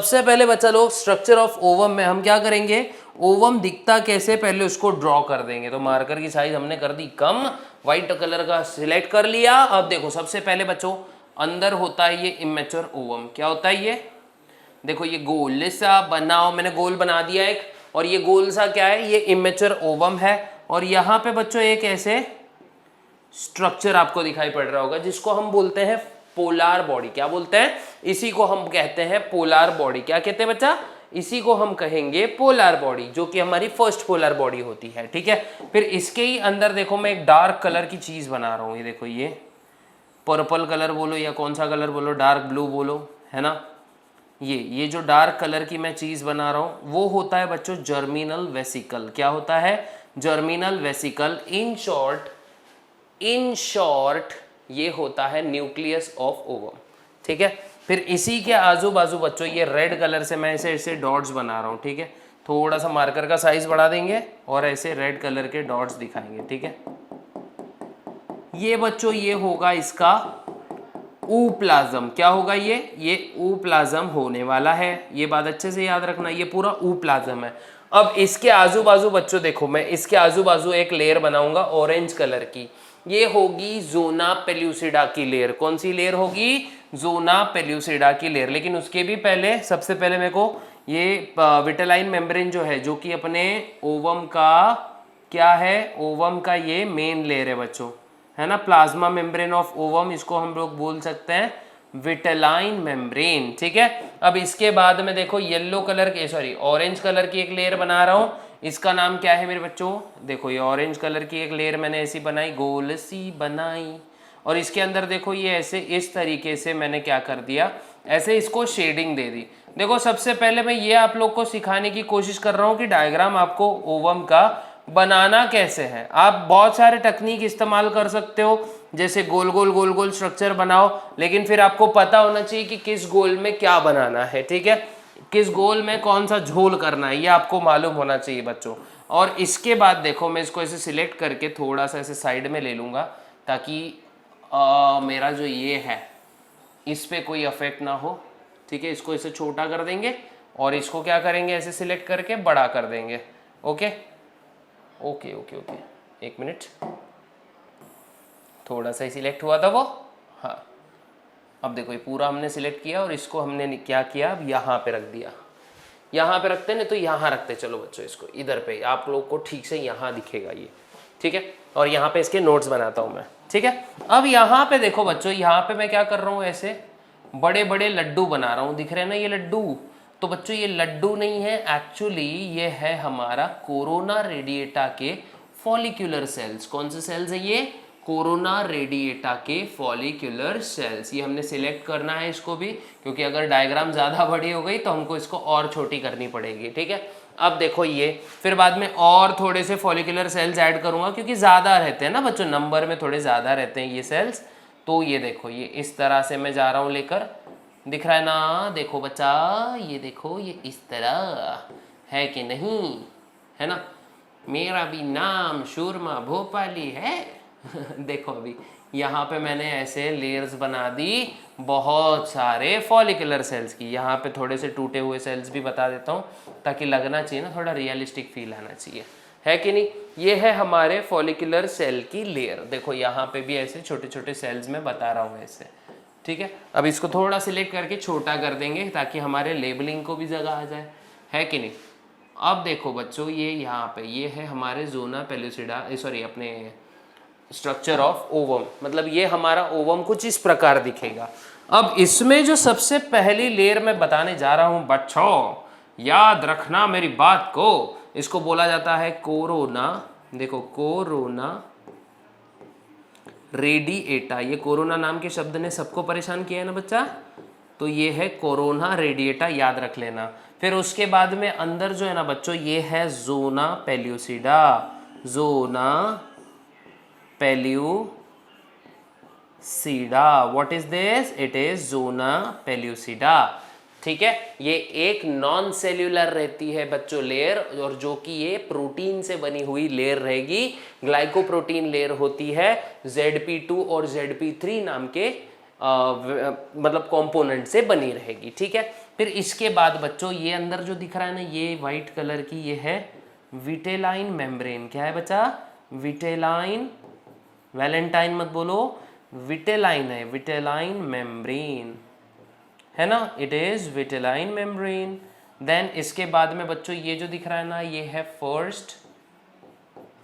सबसे पहले बच्चा लोग स्ट्रक्चर ऑफ ओवम में हम क्या करेंगे, ओवम दिखता कैसे पहले उसको ड्रॉ कर देंगे। तो मार्कर की साइज हमने कर दी कम, व्हाइट कलर का सिलेक्ट कर लिया। अब देखो सबसे पहले बच्चों अंदर होता है ये इमेच्योर ओवम। क्या होता है ये, देखो ये गोल सा बनाओ, मैंने गोल बना दिया एक, और ये गोल सा क्या है, ये इमेच्योर ओवम है। और यहाँ पे बच्चों एक ऐसे स्ट्रक्चर आपको दिखाई पड़ रहा होगा जिसको हम बोलते हैं पोलार बॉडी। क्या बोलते हैं, इसी को हम कहते हैं पोलार बॉडी। क्या कहते हैं बच्चा, इसी को हम कहेंगे पोलार बॉडी, जो कि हमारी फर्स्ट पोलर बॉडी होती है। ठीक है, फिर इसके ही अंदर देखो मैं एक डार्क कलर की चीज बना रहा हूँ। ये देखो ये पर्पल कलर बोलो या कौन सा कलर बोलो, डार्क ब्लू बोलो, है ना। ये जो डार्क कलर की मैं चीज बना रहा हूँ वो होता है बच्चों जर्मिनल वेसिकल। क्या होता है, जर्मिनल वेसिकल। इन शॉर्ट ये होता है न्यूक्लियस ऑफ ओवम। ठीक है, फिर इसी के आजू बाजू बच्चों ये रेड कलर से मैं ऐसे डॉट्स बना रहा हूँ। ठीक है, थोड़ा सा मार्कर का साइज बढ़ा देंगे और ऐसे रेड कलर के डॉट्स दिखाएंगे। ठीक है, ये बच्चों ये होगा इसका ऊप्लाज्म। क्या होगा ये ऊप्लाज्म होने वाला है। ये बात अच्छे से याद रखना, ये पूरा ऊप्लाज्म है। अब इसके आजू बाजू बच्चों देखो मैं इसके आजू बाजू एक लेयर बनाऊंगा ऑरेंज कलर की। ये होगी जोना पेल्यूसिडा की लेयर। कौन सी लेयर होगी, जोना पेल्यूसिडा की लेयर। लेकिन उसके भी पहले सबसे पहले मेरे को ये विटेलाइन मेम्ब्रेन जो है, जो कि अपने ओवम का क्या है, ओवम का ये मेन लेयर है बच्चों, है ना। प्लाज्मा मेम्ब्रेन ऑफ ओवम, इसको हम लोग बोल सकते हैं विटेलाइन मेम्ब्रेन। ठीक है, अब इसके बाद में देखो येलो कलर के ऑरेंज कलर की एक लेयर बना रहा हूँ। इसका नाम क्या है मेरे बच्चों, देखो ये ऑरेंज कलर की एक लेयर मैंने ऐसी बनाई, गोल सी बनाई। और इसके अंदर देखो ये ऐसे इस तरीके से मैंने क्या कर दिया, ऐसे इसको शेडिंग दे दी। देखो सबसे पहले मैं ये आप लोग को सिखाने की कोशिश कर रहा हूँ कि डायग्राम आपको ओवम का बनाना कैसे है। आप बहुत सारे टेक्निक इस्तेमाल कर सकते हो, जैसे गोल गोल स्ट्रक्चर बनाओ, लेकिन फिर आपको पता होना चाहिए कि किस गोल में क्या बनाना है। ठीक है, किस गोल में कौन सा झोल करना है, ये आपको मालूम होना चाहिए बच्चों। और इसके बाद देखो मैं इसको ऐसे सिलेक्ट करके थोड़ा सा ऐसे साइड में ले लूँगा, ताकि मेरा जो ये है इस पे कोई अफेक्ट ना हो। ठीक है, इसको ऐसे छोटा कर देंगे और इसको क्या करेंगे, ऐसे सिलेक्ट करके बड़ा कर देंगे। ओके ओके ओके ओके, एक मिनट, थोड़ा सा ही सिलेक्ट हुआ था वो। हाँ, अब देखो ये पूरा हमने सिलेक्ट किया और इसको हमने क्या किया, अब यहाँ पे रख दिया। यहाँ पे रखते नहीं तो यहाँ रखते, चलो बच्चों इसको इधर पे, आप लोग को ठीक से यहाँ दिखेगा ये। ठीक है, और यहाँ पे इसके नोट्स बनाता हूँ मैं। ठीक है, अब यहाँ पे देखो बच्चों, यहाँ पे मैं क्या कर रहा हूँ, ऐसे बड़े बड़े लड्डू बना रहा हूँ। दिख रहे हैं ना ये लड्डू। तो बच्चों ये लड्डू नहीं है, एक्चुअली ये है हमारा कोरोना रेडिएटा के फॉलिक्यूलर सेल्स। कौन से सेल्स है ये, कोरोना रेडिएटा के फॉलिक्यूलर सेल्स। ये हमने सिलेक्ट करना है इसको भी, क्योंकि अगर डायग्राम ज़्यादा बड़ी हो गई तो हमको इसको और छोटी करनी पड़ेगी। ठीक है, अब देखो ये फिर बाद में और थोड़े से फॉलिक्यूलर सेल्स ऐड करूँगा, क्योंकि ज़्यादा रहते हैं ना बच्चों, नंबर में थोड़े ज़्यादा रहते हैं ये सेल्स। तो ये देखो ये इस तरह से मैं जा रहा हूँ लेकर, दिख रहा है ना, देखो बच्चा ये देखो ये इस तरह है कि नहीं, है ना। मेरा भी नाम शूरमा भोपाली है। देखो अभी यहाँ पे मैंने ऐसे लेयर्स बना दी बहुत सारे फॉलिकुलर सेल्स की। यहाँ पे थोड़े से टूटे हुए सेल्स भी बता देता हूँ, ताकि लगना चाहिए ना, थोड़ा रियलिस्टिक फील आना चाहिए, है कि नहीं। ये है हमारे फॉलिकुलर सेल की लेयर। देखो यहाँ पे भी ऐसे छोटे छोटे सेल्स में बता रहा हूँ ऐसे। ठीक है, अब इसको थोड़ा सिलेक्ट करके छोटा कर देंगे ताकि हमारे लेबलिंग को भी जगह आ जाए, है कि नहीं। अब देखो बच्चों ये यहाँ पे ये है हमारे जोना पेल्यूसिडा, अपने स्ट्रक्चर ऑफ ओवम, मतलब ये हमारा ओवम कुछ इस प्रकार दिखेगा। अब इसमें जो सबसे पहली लेयर मैं बताने जा रहा हूँ बच्चों, याद रखना मेरी बात को, इसको बोला जाता है कोरोना। देखो कोरोना रेडिएटा, ये कोरोना नाम के शब्द ने सबको परेशान किया है ना बच्चा, तो ये है कोरोना रेडिएटा, याद रख लेना। फिर उसके बाद में अंदर जो है ना बच्चों, ये है zona pellucida. Zona pellucida, what is this, it is zona pellucida. ठीक है, ये एक नॉन सेल्यूलर रहती है बच्चों लेयर, और जो कि ये प्रोटीन से बनी हुई लेयर रहेगी। ग्लाइकोप्रोटीन लेयर होती है, ZP2 और ZP3 नाम के मतलब कंपोनेंट से बनी रहेगी। ठीक है, फिर इसके बाद बच्चों ये अंदर जो दिख रहा है ना, ये व्हाइट कलर की, ये है विटेलाइन मेम्ब्रेन। क्या है बच्चा? विटेलाइन, वैलेंटाइन मत बोलो, विटेलाइन है, विटेलाइन मेम्ब्रेन है ना, it is vitelline membrane. Then इसके बाद में बच्चों ये जो दिख रहा है ना, ये है first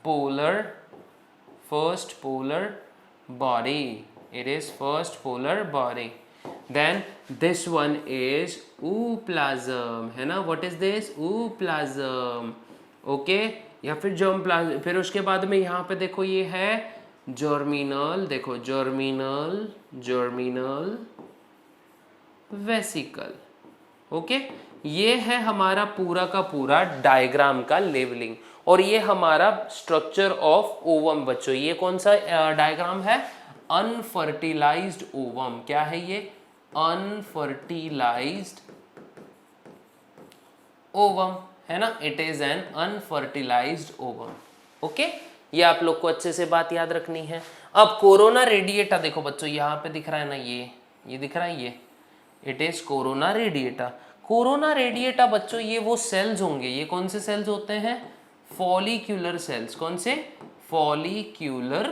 polar body, it is first polar body. Then this one is ooplasm, है ना, what is this? ooplasm, okay, या फिर जर्मप्लाज्म। फिर उसके बाद में यहाँ पे देखो ये है जर्मिनल, देखो जर्मिनल वेसिकल, ओके। ये है हमारा पूरा का पूरा डायग्राम का लेवलिंग, और ये हमारा स्ट्रक्चर ऑफ ओवम बच्चों। ये कौन सा डायग्राम है? Unfertilised ovum. क्या है ये? अनफर्टिलाइज्ड ओवम, है ना, it is an unfertilised ovum, okay. ये आप लोग को अच्छे से बात याद रखनी है। अब कोरोना रेडिएटा देखो बच्चों, यहाँ पे दिख रहा है ना, ये दिख रहा है, ये it is corona radiata. Corona radiata बच्चों ये वो सेल्स होंगे, ये कौन से सेल्स होते हैं? Follicular cells. कौन से? फॉलिक्यूलर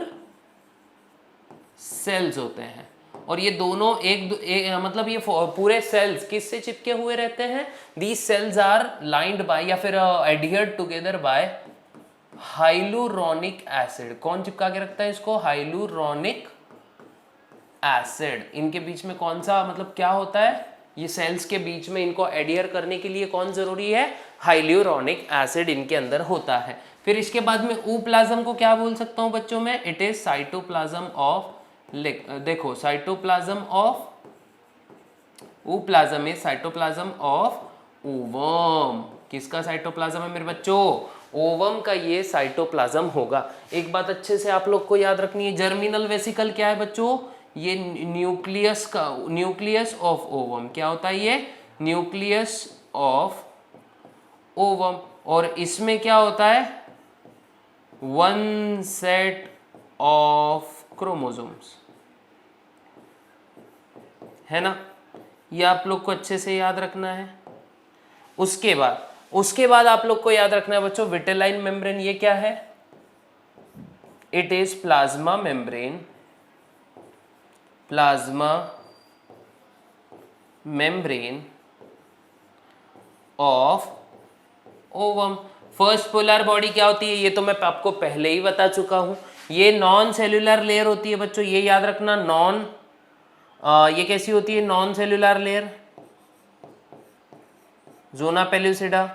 सेल्स होते हैं। और ये दोनों मतलब ये पूरे सेल्स किससे चिपके हुए रहते हैं? These cells are lined by या फिर adhered together by hyaluronic acid. कौन चिपका के रखता है इसको? Hyaluronic acid. इनके बीच में कौन सा, मतलब क्या होता है? ये सेल्स के बीच में इनको एडियर करने के लिए कौन जरूरी है? हाइलुरोनिक एसिड इनके अंदर होता है। फिर इसके बाद में ओप्लाज्म को क्या बोल सकता हूं बच्चों में? इट इज साइटोप्लाज्म ऑफ, देखो cytoplasm of, ooplasm is cytoplasm of ovum. किसका साइटोप्लाज्म है मेरे बच्चों? ओवम का ये साइटोप्लाज्म होगा। एक बात अच्छे से आप लोग को याद रखनी है, जर्मिनल वेसिकल क्या है बच्चों? ये न्यूक्लियस ऑफ ओवम। क्या होता है ये? Nucleus of ovum. और इसमें क्या होता है? वन सेट ऑफ क्रोमोसोम्स, है ना, ये आप लोग को अच्छे से याद रखना है। उसके बाद आप लोग को याद रखना है बच्चों, विटेलाइन मेम्ब्रेन ये क्या है? It is plasma membrane, plasma membrane of ovum. First polar body क्या होती है? ये तो मैं आपको पहले ही बता चुका हूं। ये नॉन सेल्यूलर लेयर होती है बच्चों, ये याद रखना। ये कैसी होती है? Non cellular layer, zona pellucida,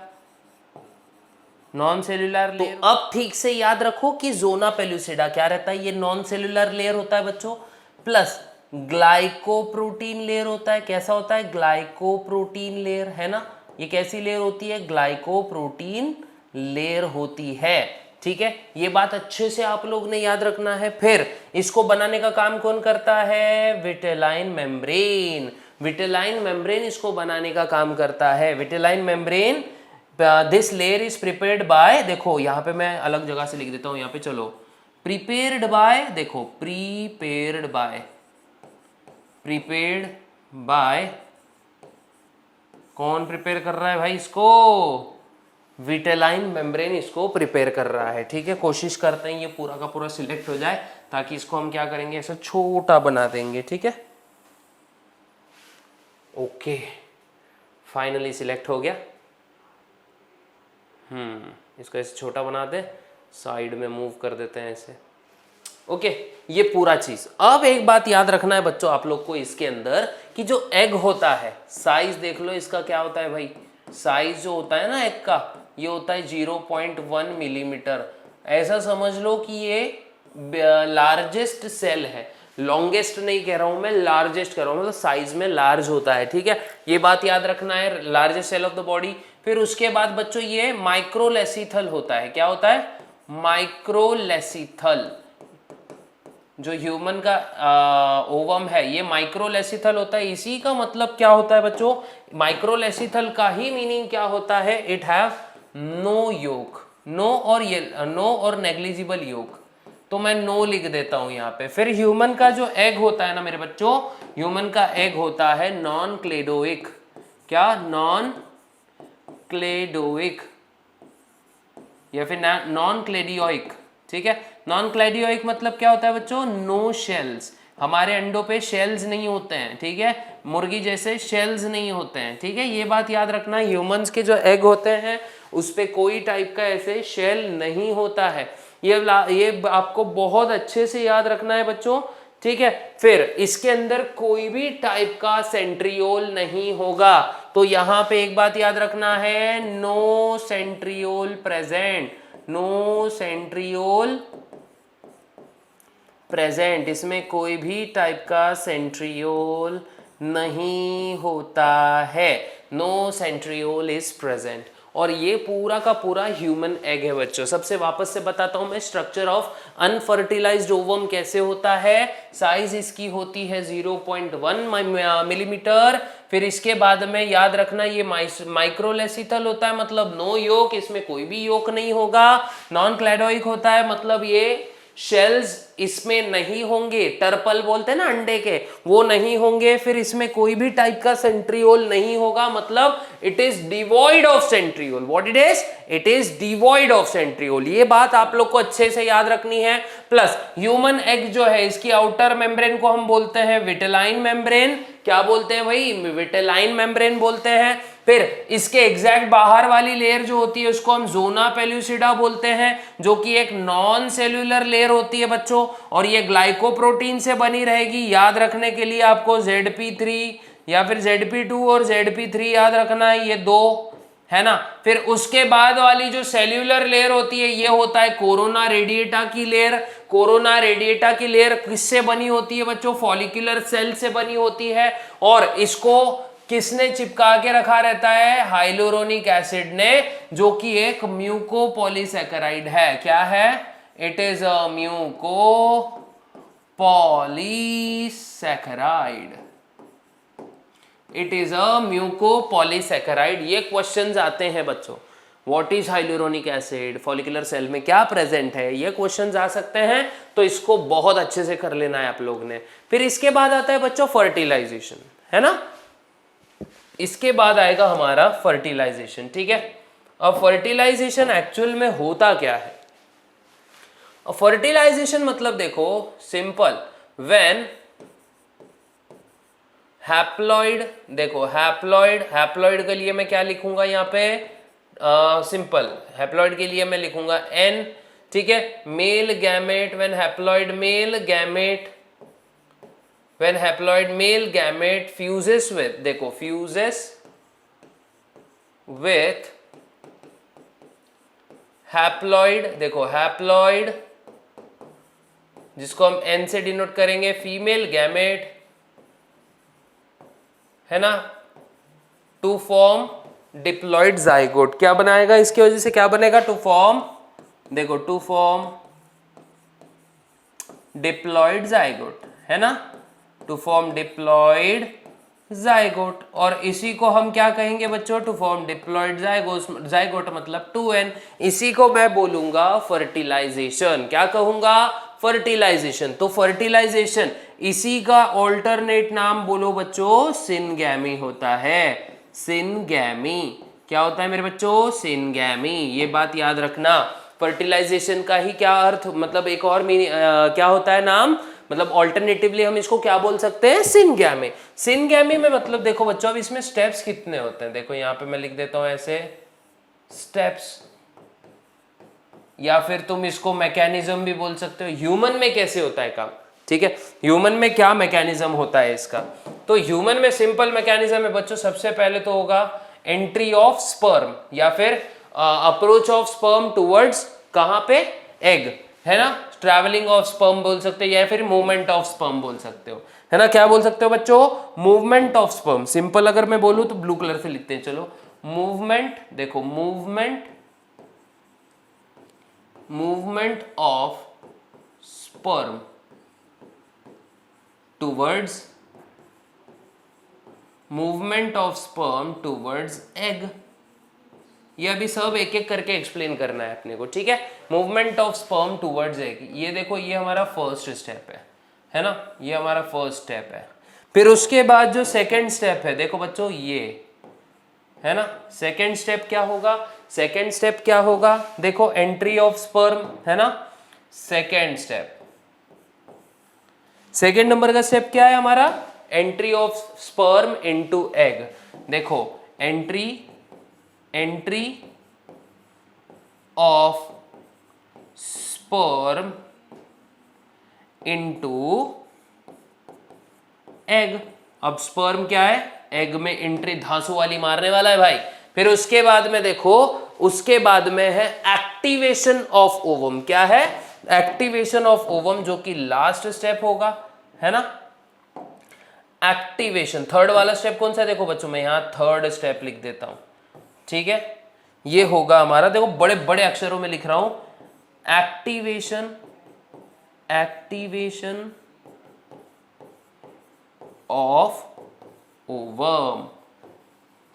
non cellular layer. तो अब ठीक से याद रखो कि ज़ोना पेलुसिडा क्या रहता है? ये नॉन सेल्यूलर लेयर होता है बच्चों, प्लस ग्लाइकोप्रोटीन लेयर होता है। कैसा होता है? ग्लाइकोप्रोटीन लेयर, है ना। ये कैसी लेयर होती है? ग्लाइकोप्रोटीन लेयर होती है, ठीक है। ये बात अच्छे से आप लोग ने याद रखना है। फिर इसको बनाने का काम कौन करता है? Vitelline membrane. विटेलाइन मेम्ब्रेन इसको बनाने का काम करता है। Vitelline membrane, this layer is prepared by, देखो यहाँ पे मैं अलग जगह से लिख देता हूँ, यहाँ पे चलो, प्रिपेयर्ड बाय, देखो प्रिपेयर्ड बाय, कौन प्रिपेयर कर रहा है भाई इसको? विटेलाइन मेम्ब्रेन इसको प्रिपेयर कर रहा है, ठीक है। कोशिश करते हैं ये पूरा का पूरा सिलेक्ट हो जाए, ताकि इसको हम क्या करेंगे, ऐसा छोटा बना देंगे, ठीक है। ओके, फाइनली सिलेक्ट हो गया। इसको ऐसे छोटा बना दे, साइड में मूव कर देते हैं ऐसे। ओके, ये पूरा चीज। अब एक बात याद रखना है बच्चों आप लोग को, इसके अंदर कि जो एग होता है, साइज देख लो इसका क्या होता है भाई। साइज जो होता है ना एग का, ये होता है 0.1 मिलीमीटर। ऐसा समझ लो कि ये लार्जेस्ट सेल है, लॉन्गेस्ट नहीं कह रहा हूं मैं, लार्जेस्ट कह रहा हूं, मतलब साइज में लार्ज होता है, ठीक है। ये बात याद रखना है, largest cell of the body. फिर उसके बाद बच्चों ये माइक्रोलेसिथल होता है। क्या होता है? माइक्रोलेसिथल। जो ह्यूमन का ओवम है ये माइक्रोलेसिथल होता है। इसी का मतलब क्या होता है बच्चों? माइक्रोलेसिथल का ही मीनिंग क्या होता है? It have no yolk, no और नेग्लिजिबल योक। तो मैं नो लिख देता हूं यहाँ पे। फिर ह्यूमन का जो एग होता है ना मेरे बच्चों, ह्यूमन का एग होता है नॉन क्लेडोइक। क्या, नॉन क्लेडोइक या फिर नॉन क्लेडियोइक, ठीक है। नॉन क्लेडियोइक मतलब क्या होता है बच्चों, नो शेल्स, हमारे अंडों पे शेल्स नहीं होते हैं, ठीक है, मुर्गी जैसे शेल्स नहीं होते हैं, ठीक है, ये बात याद रखना। ह्यूमंस के जो एग होते हैं उस पे कोई टाइप का ऐसे शेल नहीं होता है, ये आपको बहुत अच्छे से याद रखना है बच्चों, ठीक है। फिर इसके अंदर कोई भी टाइप का सेंट्रियोल नहीं होगा, तो यहां पे एक बात याद रखना है, no centriole present, no centriole present, इसमें कोई भी टाइप का सेंट्रियोल नहीं होता है, नो सेंट्रियोल इज प्रेजेंट। और ये पूरा का पूरा ह्यूमन एग है बच्चों। सबसे वापस से बताता हूं मैं, स्ट्रक्चर ऑफ अनफर्टिलाइज्ड ओवम कैसे होता है। साइज इसकी होती है 0.1 मिलीमीटर। फिर इसके बाद में याद रखना ये माइक्रोलेसिथल होता है, मतलब नो योक, इसमें कोई भी योक नहीं होगा। नॉन क्लैडोइक होता है, मतलब ये शेल्स इसमें नहीं होंगे, टर्पल बोलते हैं ना अंडे के, वो नहीं होंगे। फिर इसमें कोई भी टाइप का सेंट्रियोल नहीं होगा, मतलब it is devoid of centriole. What it is devoid of centriole. ये बात आप लोग को अच्छे से याद रखनी है। प्लस ह्यूमन एग जो है, इसकी आउटर मेम्ब्रेन को हम बोलते हैं विटेलाइन मेम्ब्रेन। क्या बोलते हैं भाई, विटेलाइन मेम्ब्रेन बोलते हैं। फिर इसके एग्जैक्ट बाहर वाली लेयर जो होती है उसको हम जोना पेल्यूसिडा बोलते हैं, जो कि एक नॉन सेल्यूलर लेयर होती है बच्चों, और ये ग्लाइकोप्रोटीन से बनी रहेगी। याद रखने के लिए आपको ZP3 या फिर ZP2 और ZP3 याद रखना है, ये दो है ना। फिर उसके बाद वाली जो सेल्यूलर लेयर होती है, ये होता है कोरोना रेडिएटा की लेयर। कोरोना रेडिएटा की लेयर किससे बनी होती है बच्चों, फॉलिकुलर सेल से बनी होती है, और इसको किसने चिपका के रखा रहता है, हाइलोरोनिक एसिड ने, जो कि एक म्यूकोपॉलीसैकेराइड है। क्या है, it is a mucopolysaccharide, it is a mucopolysaccharide. ये क्वेश्चंस आते हैं बच्चों, what is hyaluronic acid, follicular cell में क्या प्रेजेंट है, ये क्वेश्चंस आ सकते हैं, तो इसको बहुत अच्छे से कर लेना है आप लोग ने। फिर इसके बाद आता है बच्चों फर्टिलाइजेशन, है ना। इसके बाद आएगा हमारा फर्टिलाइजेशन, ठीक है। अब फर्टिलाइजेशन एक्चुअल में होता क्या है। फर्टिलाइजेशन मतलब देखो सिंपल, व्हेन हैप्लॉइड, देखो हैप्लॉइड के लिए मैं क्या लिखूंगा यहाँ पे, सिंपल हैप्लॉइड के लिए मैं लिखूंगा N, ठीक है। Male gamete, when haploid male gamete, when haploid male gamete fuses with, देखो fuses with haploid, देखो haploid जिसको हम N से डिनोट करेंगे, फीमेल गैमेट, है ना, टू फॉर्म डिप्लॉइड जाइगोट। क्या बनाएगा इसकी वजह से, क्या बनेगा, टू फॉर्म, देखो टू फॉर्म डिप्लॉइड जाइगोट, है ना, टू फॉर्म डिप्लॉइड जाइगोट। और इसी को हम क्या कहेंगे बच्चों, टू फॉर्म डिप्लॉइड जाइगोट मतलब 2N। इसी को मैं बोलूंगा फर्टिलाइजेशन। क्या कहूंगा, फर्टिलाइजेशन। तो फर्टिलाइजेशन, इसी का ऑल्टरनेट नाम बोलो बच्चों, सिनगैमी होता है। सिनगैमी क्या होता है मेरे बच्चों, सिनगैमी। ये बात याद रखना। फर्टिलाइजेशन का ही क्या अर्थ, मतलब एक और क्या होता है नाम, मतलब ऑल्टरनेटिवली हम इसको क्या बोल सकते हैं, सिनगैमी। सिनगैमी में मतलब देखो बच्चों, अब इसमें स्टेप्स कितने होते हैं, देखो यहाँ पे मैं लिख देता हूं ऐसे स्टेप्स, या फिर तुम इसको मैकेनिज्म भी बोल सकते हो। ह्यूमन में कैसे होता है काम, ठीक है, ह्यूमन में क्या मैकेनिज्म होता है इसका। तो ह्यूमन में सिंपल मैकेनिज्म है बच्चों, सबसे पहले तो होगा एंट्री ऑफ स्पर्म, या फिर अप्रोच ऑफ स्पर्म टुवर्ड्स कहां पे, एग, है ना, ट्रैवलिंग ऑफ स्पर्म बोल सकते हो, या फिर मूवमेंट ऑफ स्पर्म बोल सकते हो, है ना। क्या बोल सकते हो बच्चों, मूवमेंट ऑफ स्पर्म। सिंपल अगर मैं बोलूं तो ब्लू कलर से लिखते हैं, चलो मूवमेंट, देखो movement of sperm towards, movement of sperm towards egg. ये अभी सब एक एक करके एक्सप्लेन करना है अपने को, ठीक है। Movement of sperm towards egg, ये देखो ये हमारा फर्स्ट स्टेप है ना, ये हमारा फर्स्ट स्टेप है। फिर उसके बाद जो सेकंड स्टेप है, देखो बच्चों ये है ना। सेकेंड स्टेप क्या होगा, सेकेंड स्टेप क्या होगा, देखो एंट्री ऑफ स्पर्म, है ना। सेकेंड स्टेप, सेकेंड नंबर का स्टेप क्या है हमारा, entry of sperm into egg. देखो entry, entry of sperm into egg. अब स्पर्म क्या है, एग में एंट्री धांसू वाली मारने वाला है भाई। फिर उसके बाद में देखो, उसके बाद में है एक्टिवेशन ऑफ ओवम। क्या है, एक्टिवेशन ऑफ ओवम, जो कि लास्ट स्टेप होगा, है ना। एक्टिवेशन, थर्ड वाला स्टेप कौन सा है, देखो बच्चों मैं यहां थर्ड स्टेप लिख देता हूं, ठीक है। ये होगा हमारा, देखो बड़े बड़े अक्षरों में लिख रहा हूं, एक्टिवेशन, एक्टिवेशन ऑफ ओवम,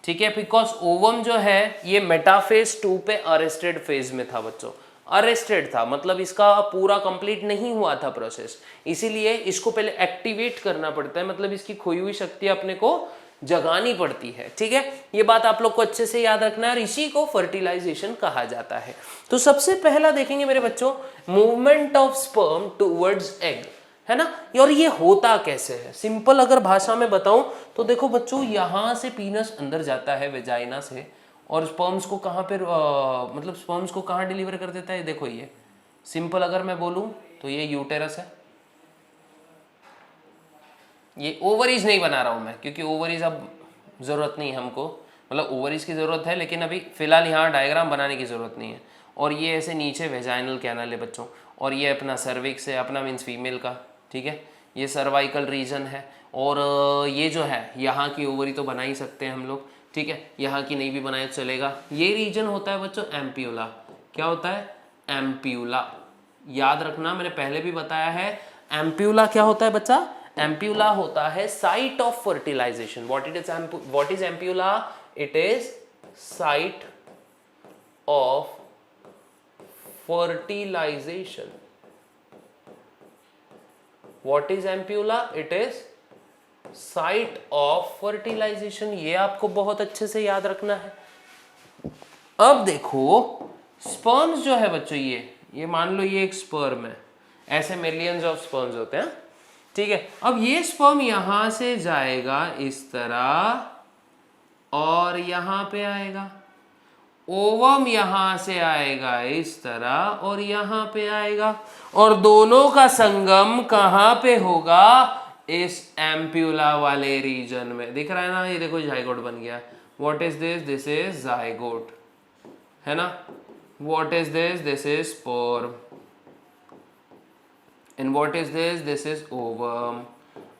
ठीक है। बिकॉज ओवम जो है ये मेटाफेज 2 पे अरेस्टेड फेज में था बच्चों, अरेस्टेड था, मतलब इसका पूरा कंप्लीट नहीं हुआ था प्रोसेस, इसीलिए इसको पहले एक्टिवेट करना पड़ता है, मतलब इसकी खोई हुई शक्ति अपने को जगानी पड़ती है, ठीक है। ये बात आप लोग को अच्छे से याद रखना है, इसी को फर्टिलाइजेशन कहा जाता है। तो सबसे पहला देखेंगे मेरे बच्चों, movement of sperm towards egg, है ना। और ये होता कैसे है, सिंपल अगर भाषा में बताऊं तो देखो बच्चों, यहां से पीनस अंदर जाता है वेजाइना से, और स्पर्म्स को कहां पे मतलब स्पर्म्स को कहां डिलीवर कर देता है, देखो ये सिंपल अगर मैं बोलूं तो ये यूटेरस है। ये ओवरीज नहीं बना रहा हूं मैं, क्योंकि ओवरीज अब जरूरत नहीं है हमको, मतलब ओवरीज की जरूरत है लेकिन अभी फिलहाल यहाँ डायग्राम बनाने की जरूरत नहीं है। और ये ऐसे नीचे वेजाइनल कैनल है बच्चों, और ये अपना सर्विक्स है, अपना मीन्स फीमेल का, ठीक है। ये सर्वाइकल रीजन है, और ये जो है यहाँ की ओवरी तो बना ही सकते हैं हम लोग, ठीक है। यहाँ की नहीं भी बनाए चलेगा। ये रीजन होता है बच्चों एम्प्यूला। क्या होता है, एम्प्यूला, याद रखना, मैंने पहले भी बताया है। एम्प्यूला क्या होता है बच्चा, एम्प्यूला होता है site of fertilization. What is ampulla, it is site of fertilization. What is ampulla? It is site of fertilization। ये आपको बहुत अच्छे से याद रखना है। अब देखो स्पर्म्स जो है बच्चों, ये मान लो ये एक स्पर्म है, ऐसे मिलियंस ऑफ स्पर्म्स होते हैं, ठीक है। अब ये स्पर्म यहां से जाएगा इस तरह, और यहां पे आएगा, ओवम यहां से आएगा इस तरह, और यहां पे आएगा, और दोनों का संगम कहां पे होगा, इस एम्प्यूला वाले रीजन में। दिख रहा है ना, ये देखो जाइगोट बन गया। What is this, this is zygote, है ना। What is this, this is sperm, and what is this, this is ovum.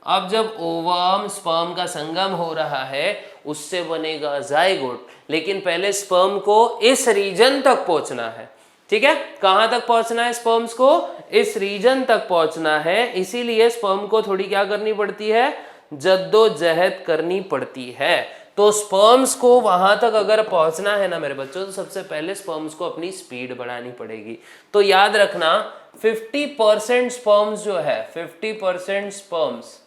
अब जब ओवम स्पर्म का संगम हो रहा है, उससे बनेगा जाइगोट, लेकिन पहले स्पर्म को इस रीजन तक पहुंचना है, ठीक है। कहां तक पहुंचना है, स्पर्म्स को इस रीजन तक पहुंचना है, इसीलिए स्पर्म को थोड़ी क्या करनी पड़ती है, जद्दोजहद करनी पड़ती है। तो स्पर्म्स को वहां तक अगर पहुंचना है ना मेरे बच्चों, तो सबसे पहले स्पर्म्स को अपनी स्पीड बढ़ानी पड़ेगी। तो याद रखना 50% स्पर्म्स जो है, 50% स्पर्म्स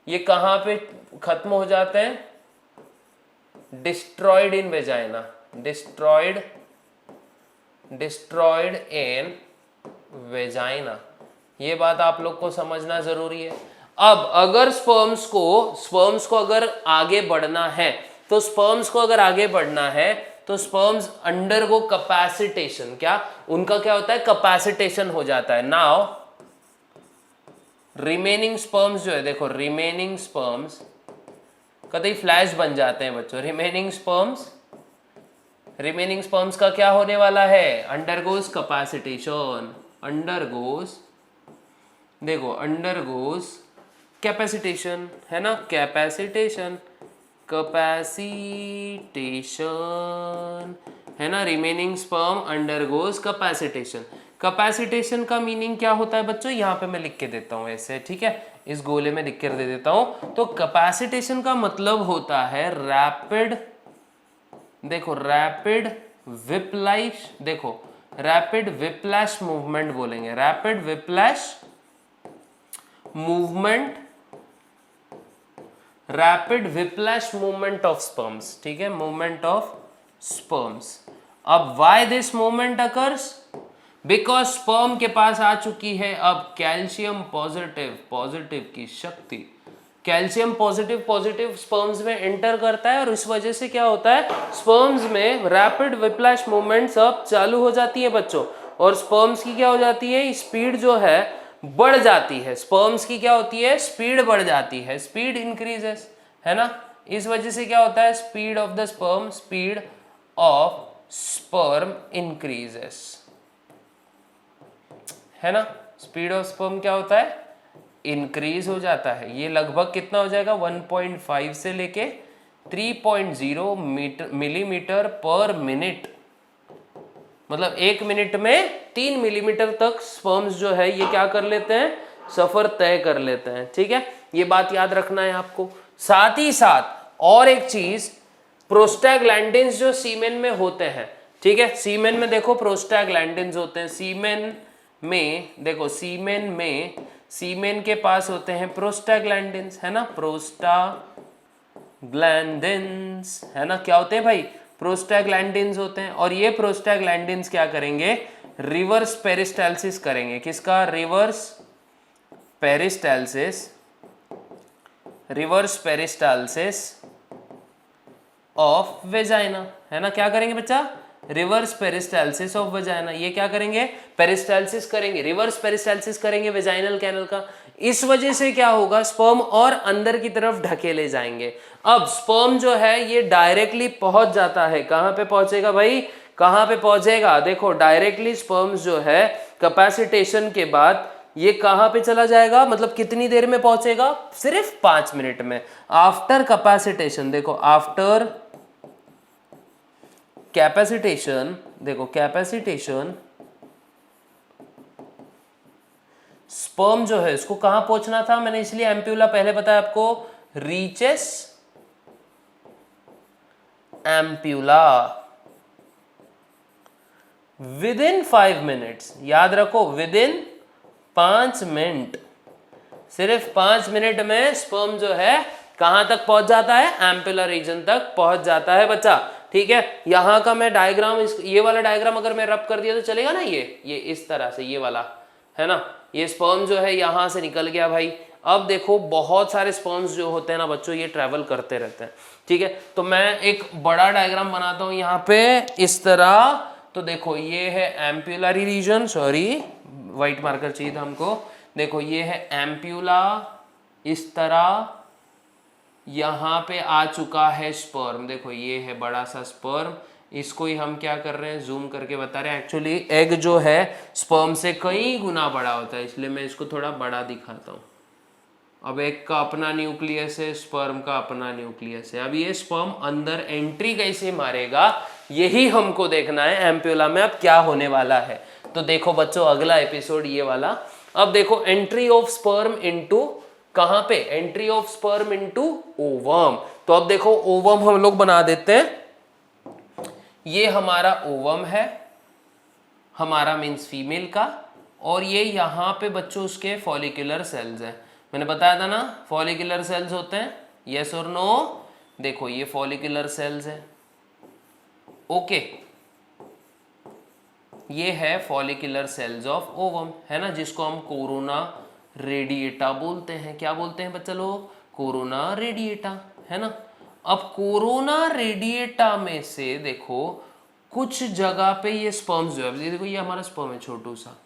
ये कहां पे खत्म हो जाते हैं, destroyed in vagina, destroyed in vagina. ये बात आप लोग को समझना जरूरी है। अब अगर स्पर्म्स को अगर आगे बढ़ना है, तो स्पर्म्स को अगर आगे बढ़ना है तो स्पर्म्स अंडरगो कैपेसिटेशन। क्या उनका क्या होता है, कैपेसिटेशन हो जाता है। नाउ रिमेनिंग स्पर्म्स जो है, देखो रिमेनिंग स्पर्म्स कतई फ्लैश बन जाते हैं बच्चों। रिमेनिंग स्पर्म्स का क्या होने वाला है, अंडरगोज कैपेसिटेशन, अंडरगोज कैपेसिटेशन, है ना, कैपेसिटेशन है ना। Remaining sperm undergoes capacitation. Capacitation का मीनिंग क्या होता है बच्चों, यहां पे मैं लिख के देता हूं ऐसे, ठीक है, इस गोले में लिख कर दे देता हूं। तो कैपेसिटेशन का मतलब होता है रैपिड, देखो रैपिड विप्लैश, देखो रैपिड विप्लैश मूवमेंट बोलेंगे, rapid whiplash movement rapid whiplash movement of sperms, ठीक है, मूवमेंट ऑफ स्पर्म्स। अब why this movement occurs? Because sperm के पास आ चुकी है अब कैल्शियम पॉजिटिव, पॉजिटिव की शक्ति। कैल्शियम पॉजिटिव, पॉजिटिव स्पर्म्स में एंटर करता है और इस वजह से क्या होता है, स्पर्म्स में रैपिड विप्लैश मूवमेंट्स अब चालू हो जाती है बच्चों, और स्पर्म्स की क्या हो जाती है, स्पीड जो है बढ़ जाती है। स्पर्म्स की क्या होती है, स्पीड बढ़ जाती है, स्पीड इंक्रीजेस, है ना। इस वजह से क्या होता है, speed of the sperm, speed of sperm increases, है ना। स्पीड ऑफ स्पर्म क्या होता है, इंक्रीज हो जाता है। ये लगभग कितना हो जाएगा, 1.5 से लेके 3.0 मिलीमीटर पर मिनट, मतलब 1 मिनट में 3 मिलीमीटर तक स्पर्म्स जो है ये क्या कर लेते हैं, सफर तय कर लेते हैं, ठीक है। ये बात याद रखना है आपको। साथ ही साथ और एक चीज, प्रोस्टाग्लैंडिन्स जो सीमेन में होते हैं, ठीक है, सीमेन में देखो प्रोस्टाग्लैंडिन्स होते हैं, सीमेन में देखो, सीमेन के पास होते हैं प्रोस्टाग्लैंडिन्स, है ना, प्रोस्टाग्लैंडिन्स, है ना, क्या होते हैं भाई, प्रोस्टाग्लैंडिन्स होते हैं। और ये प्रोस्टाग्लैंडिन्स क्या करेंगे, रिवर्स पेरिस्टाल्सिस करेंगे। किसका, reverse peristalsis, reverse peristalsis of vagina, है ना, क्या करेंगे बच्चा, रिवर्स पेरिस्टाल्सिस ऑफ वेजाइना। ये क्या करेंगे, पेरिस्टाल्सिस करेंगे, रिवर्स पेरिस्टाल्सिस करेंगे वेजाइनल कैनल का। इस वजह से क्या होगा, स्पर्म और अंदर की तरफ ढकेले जाएंगे। अब स्पर्म जो है ये डायरेक्टली पहुंच जाता है, कहां पे पहुंचेगा भाई, कहां पे पहुंचेगा, देखो डायरेक्टली स्पर्म्स जो है कैपेसिटेशन के बाद ये कहां पे चला जाएगा, मतलब कितनी देर में पहुंचेगा, सिर्फ 5 मिनट में। आफ्टर कैपेसिटेशन, देखो आफ्टर कैपेसिटेशन, देखो कैपेसिटेशन, स्पर्म जो है इसको कहां पहुंचना था, मैंने इसलिए एम्प्यूला पहले बताया आपको, reaches ampulla with in 5 minutes, याद रखो विद इन 5 मिनट, सिर्फ 5 मिनट में स्पर्म जो है कहां तक पहुंच जाता है, एम्प्यूलर रीजन तक पहुंच जाता है बच्चा, ठीक है। यहां का मैं डायग्राम, ये वाला डायग्राम अगर मैं रब कर दिया तो चलेगा ना, ये इस तरह से, ये वाला, है ना, ये स्पर्म जो है यहां से निकल गया भाई। अब देखो बहुत सारे स्पर्म्स जो होते हैं ना बच्चों, ये ट्रैवल करते रहते हैं, ठीक है। तो मैं एक बड़ा डायग्राम बनाता हूं यहां पे इस तरह। तो देखो ये है ampullary region, sorry white marker चाहिए था हमको। देखो ये है एम्प्यूला, इस तरह यहां पे आ चुका है स्पर्म, देखो ये है बड़ा सा स्पर्म, इसको ही हम क्या कर रहे हैं, जूम करके बता रहे हैं। एक्चुअली एग जो है स्पर्म से कई गुना बड़ा होता है, इसलिए मैं इसको थोड़ा बड़ा दिखाता हूं। अब एग का अपना न्यूक्लियस है, स्पर्म का अपना न्यूक्लियस है। अब ये स्पर्म अंदर एंट्री कैसे मारेगा, यही हमको देखना है एम्प्यूला में अब क्या होने वाला है। तो देखो बच्चों अगला एपिसोड ये वाला। अब देखो एंट्री ऑफ स्पर्म इनटू, कहां पे, entry of sperm into ovum. तो अब देखो ओवम हम लोग बना देते हैं, ये हमारा ओवम है, हमारा मीन्स फीमेल का, और ये यहाँ पे बच्चों उसके फॉलिकुलर सेल्स हैं। मैंने बताया था ना फॉलिकुलर सेल्स होते हैं, यस और नो, देखो ये फॉलिकुलर सेल्स है, ओके, ये है फॉलिकुलर सेल्स ऑफ ओवम, है ना, जिसको हम कोरोना रेडिएटा बोलते हैं। क्या बोलते हैं बच्चा लोग, कोरोना रेडिएटा, है ना। अब कोरोना रेडिएटा में से देखो कुछ जगह पे ये स्पर्म्स जो है, देखो ये हमारा स्पर्म है छोटू सा,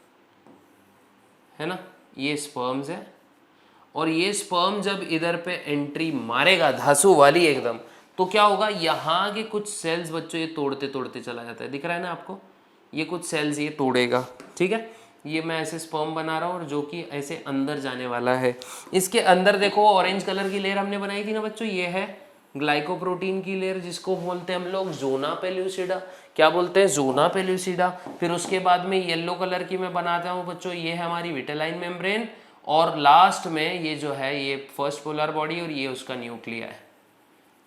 है ना, ये स्पर्म्स है, और ये स्पर्म जब इधर पे एंट्री मारेगा धांसू वाली एकदम, तो क्या होगा, यहाँ के कुछ सेल्स बच्चों ये तोड़ते तोड़ते चला जाता है, दिख रहा है ना आपको, ये कुछ सेल्स ये तोड़ेगा, ठीक है। ये मैं ऐसे स्पर्म बना रहा हूँ और जो कि ऐसे अंदर जाने वाला है। इसके अंदर देखो ऑरेंज कलर की लेयर हमने बनाई थी ना बच्चों, ये है ग्लाइकोप्रोटीन की लेयर, जिसको बोलते हैं हम लोग जोना पेल्यूसिडा। क्या बोलते हैं, जोना पेल्यूसिडा। फिर उसके बाद में येलो कलर की मैं बनाता हूँ बच्चों, ये है हमारी विटेलाइन मेम्ब्रेन, और लास्ट में ये जो है ये फर्स्ट पोलर बॉडी, और ये उसका न्यूक्लिया है,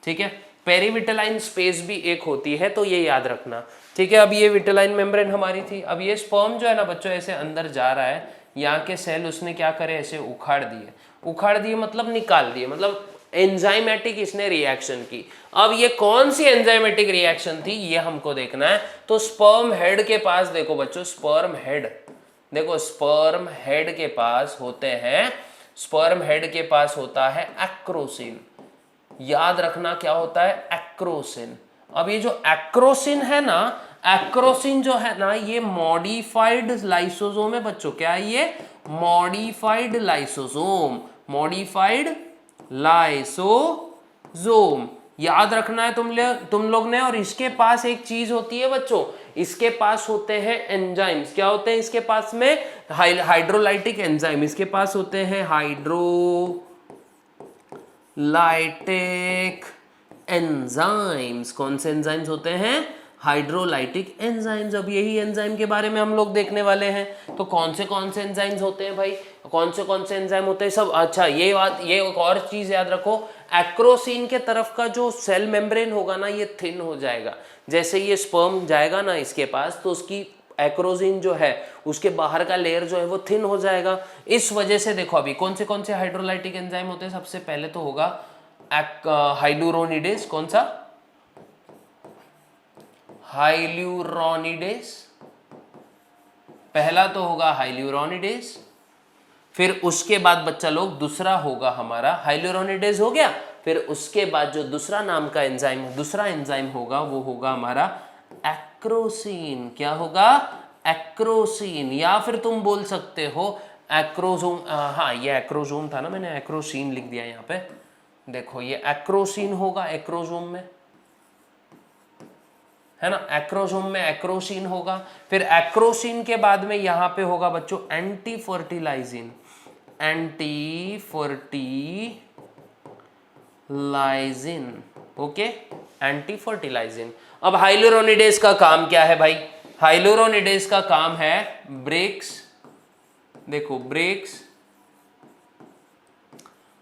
ठीक है। पेरीविटेलाइन स्पेस भी एक होती है, तो ये याद रखना, ठीक है। अब ये विटेलाइन मेम्ब्रेन हमारी थी। अब ये स्पर्म जो है ना बच्चों ऐसे अंदर जा रहा है, यहाँ के सेल उसने क्या करे, ऐसे उखाड़ दिए मतलब निकाल दिए, मतलब एंजाइमेटिक इसने रिएक्शन की। अब ये कौन सी एंजाइमेटिक रिएक्शन थी ये हमको देखना है। तो स्पर्म हेड के पास देखो बच्चों, स्पर्म हेड देखो, स्पर्म हेड के पास होते हैं, स्पर्म हेड के पास होता है एक्रोसिन। याद रखना क्या होता है, एक्रोसिन। अब ये जो एक्रोसिन है ना, एक्रोसिन जो है ना, ये मॉडिफाइड लाइसोसोम है बच्चों। क्या है ये, मॉडिफाइड लाइसोसोम, मॉडिफाइड लाइसोसोम। याद रखना है तुम लोग ने। और इसके पास एक चीज होती है बच्चों, इसके पास होते हैं एंजाइम्स। क्या होते हैं इसके पास में, हाइड्रोलाइटिक एंजाइम। इसके पास होते हैं हाइड्रोलाइटिक एंजाइम्स। कौन से एंजाइम्स होते हैं, हाइड्रोलाइटिक एंजाइम्स। अब यही एंजाइम के बारे में हम लोग देखने वाले हैं। तो कौन से एंजाइम्स होते हैं भाई, कौन से एंजाइम होते हैं सब। अच्छा ये बात, ये एक और चीज याद रखो, एक्रोसिन के तरफ का जो सेल मेम्ब्रेन होगा ना, ये थिन हो जाएगा। जैसे ये स्पर्म जाएगा ना इसके पास, तो उसकी एक्रोसिन जो है, उसके बाहर का लेयर जो है वो थिन हो जाएगा। इस वजह से देखो अभी कौन से हाइड्रोलाइटिक एंजाइम होते हैं। सबसे पहले तो होगा हाइलुरोनिडेज। कौन सा, हाइलुरोनिडेज। पहला तो होगा हाइलुरोनिडेज। फिर उसके बाद बच्चा लोग दूसरा होगा हमारा, हाइलुरोनिडेज हो गया। फिर उसके बाद जो दूसरा नाम का एंजाइम, दूसरा एंजाइम होगा वो होगा हमारा एक्रोसिन। क्या होगा, एक्रोसिन। या फिर तुम बोल सकते हो एक्रोसोम। हाँ ये एक्रोसोम था ना, मैंने एक्रोसिन लिख दिया यहाँ पे। देखो ये एक्रोसिन होगा एक्रोसोम में, है ना, एक्रोसोम में एक्रोसिन होगा। फिर एक्रोसिन के बाद में यहां पे होगा बच्चों anti fertilizin, anti fertilizin. Okay, anti fertilizin. अब हाइलुरोनिडेज का काम क्या है भाई, हाइलुरोनिडेज का काम है ब्रेक्स, देखो breaks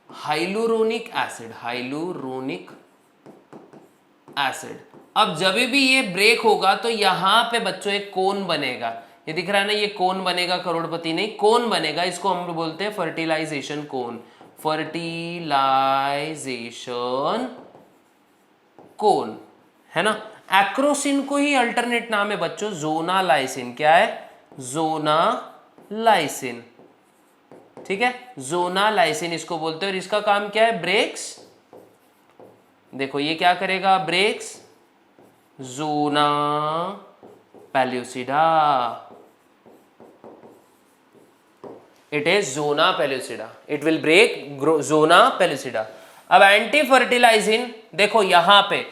hyaluronic acid, hyaluronic acid. अब जब भी ये ब्रेक होगा तो यहां पे बच्चों एक कोन बनेगा। ये दिख रहा है ना, ये कोन बनेगा, करोड़पति नहीं, कोन बनेगा। इसको हम बोलते हैं फर्टिलाइजेशन कोन, फर्टिलाइजेशन कोन, है ना। एक्रोसिन को ही अल्टरनेट नाम है बच्चों जोनालाइसिन। क्या है, जोनालाइसिन। ठीक है, जोनालाइसिन इसको बोलते हैं। और इसका काम क्या है, ब्रेक्स। देखो ये क्या करेगा, breaks zona pellucida. It is zona pellucida, it will break zona pellucida. अब एंटी फर्टिलाइजिन, देखो यहां पे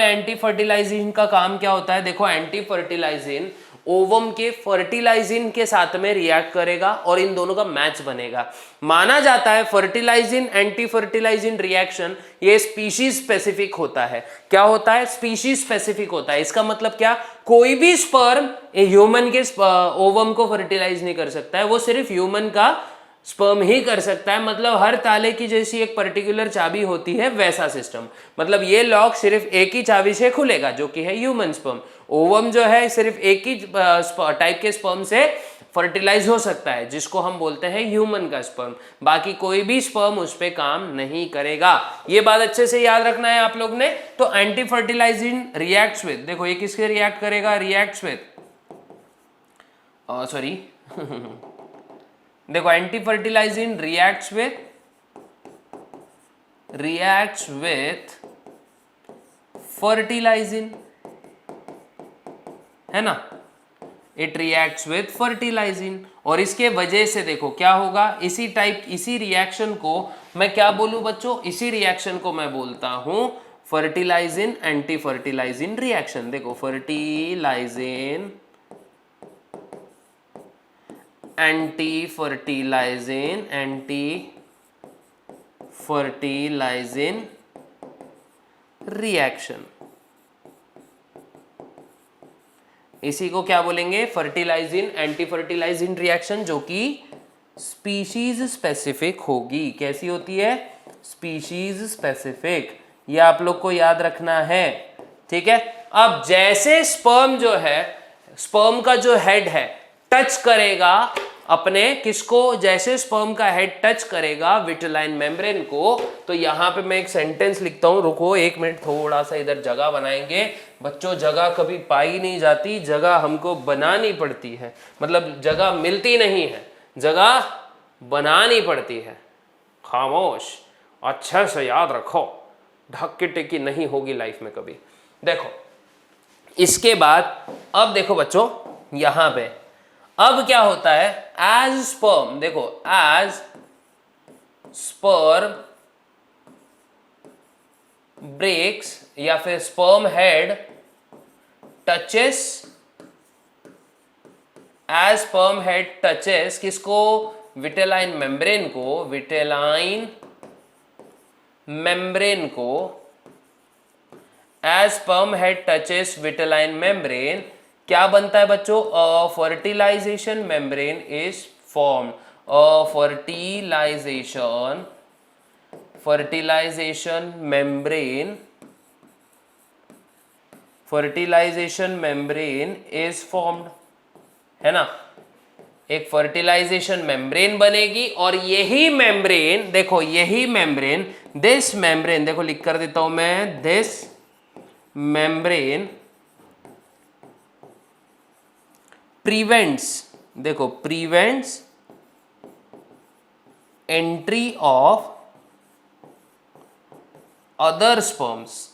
एंटी फर्टिलाइजिन का काम क्या होता है। देखो एंटी फर्टिलाइजिन ओवम के फर्टिलाइजिन के साथ में रिएक्ट करेगा और इन दोनों का मैच बनेगा। माना जाता है फर्टिलाइजिन एंटी फर्टिलाइजिन रिएक्शन ये स्पीशीज स्पेसिफिक होता है। क्या होता है, स्पीशीज स्पेसिफिक होता है। इसका मतलब क्या, कोई भी स्पर्म ह्यूमन के ओवम को फर्टिलाइज नहीं कर सकता है, वो सिर्फ ह्यूमन का स्पर्म ही कर सकता है। मतलब हर ताले की जैसी एक पर्टिकुलर चाबी होती है, वैसा सिस्टम। मतलब ये लॉक सिर्फ एक ही चाबी से खुलेगा, जो कि है ह्यूमन स्पर्म। ओवम जो है सिर्फ एक ही टाइप के स्पर्म से फर्टिलाइज हो सकता है, जिसको हम बोलते हैं ह्यूमन का स्पर्म। बाकी कोई भी स्पर्म उस पर काम नहीं करेगा। ये बात अच्छे से याद रखना है आप लोग ने। तो एंटी फर्टिलाइजिंग रिएक्ट्स विद, देखो ये किसके रिएक्ट करेगा, रिएक्ट्स विद, सॉरी देखो anti fertilising reacts with fertilizin, है ना, इट रिएक्ट्स विथ फर्टिलाइजिन। और इसके वजह से देखो क्या होगा, इसी रिएक्शन को मैं क्या बोलूं बच्चों, इसी रिएक्शन को मैं बोलता हूं फर्टिलाइजिन एंटी फर्टिलाइजिन रिएक्शन। देखो फर्टिलाइजिन एंटी फर्टिलाइजिन रिएक्शन, इसी को क्या बोलेंगे, फर्टिलाइजिन एंटी फर्टिलाइजिन रिएक्शन, जो कि स्पीशीज स्पेसिफिक होगी। कैसी होती है, स्पीशीज स्पेसिफिक। ये आप लोग को याद रखना है, ठीक है। अब जैसे स्पर्म जो है, स्पर्म का जो हेड है टच करेगा अपने किसको, जैसे स्पर्म का हेड टच करेगा विटेलाइन मेम्ब्रेन को, तो यहां पे मैं एक सेंटेंस लिखता हूं, रुको एक मिनट, थोड़ा सा इधर जगह बनाएंगे बच्चों। जगह कभी पाई नहीं जाती, जगह हमको बनानी पड़ती है, मतलब जगह मिलती नहीं है, जगह बनानी पड़ती है। खामोश, अच्छा से याद रखो, ढक्की टिक्की नहीं होगी लाइफ में कभी। देखो इसके बाद अब देखो बच्चों यहां पे अब क्या होता है, एज स्पर्म, देखो एज स्पर्म ब्रेक्स या फिर sperm head touches, as sperm head touches किसको, विटेलाइन मेम्ब्रेन को, विटेलाइन मेम्ब्रेन को, as sperm head touches vitelline membrane, क्या बनता है बच्चों, a fertilisation membrane is formed, a fertilisation membrane is formed, है ना। एक फर्टिलाइजेशन मेम्ब्रेन बनेगी और यही मेम्ब्रेन, देखो यही मेम्ब्रेन, दिस मेम्ब्रेन, देखो लिख कर देता हूं मैं, दिस मेम्ब्रेन प्रिवेंट्स, देखो prevents entry of other sperms,